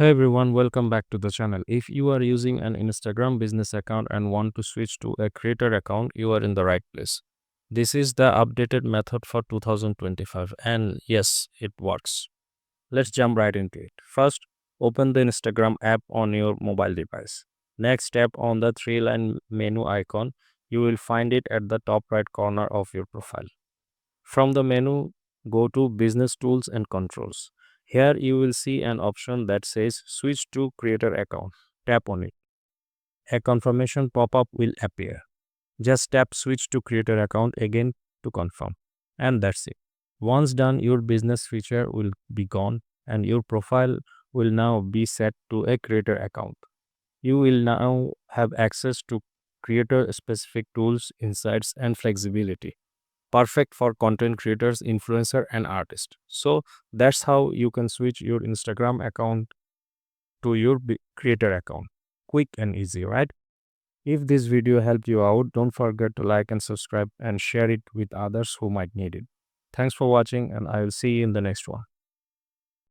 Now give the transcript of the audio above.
Hey everyone, welcome back to the channel. If you are using an Instagram business account and want to switch to a creator account, you are in the right place. This is the updated method for 2025 and yes, it works. Let's jump right into it. First, open the Instagram app on your mobile device. Next, tap on the three-line menu icon. You will find it at the top right corner of your profile. From the menu, go to Business Tools and Controls. Here you will see an option that says Switch to Creator Account. Tap on it. A confirmation pop-up will appear. Just tap Switch to Creator Account again to confirm. And that's it. Once done, your business feature will be gone and your profile will now be set to a creator account. You will now have access to creator specific tools, insights, and flexibility perfect for content creators, influencer, and artists. So that's how you can switch your Instagram account to your creator account. Quick and easy, right? If this video helped you out, don't forget to like and subscribe and share it with others who might need it. Thanks for watching, and I will see you in the next one.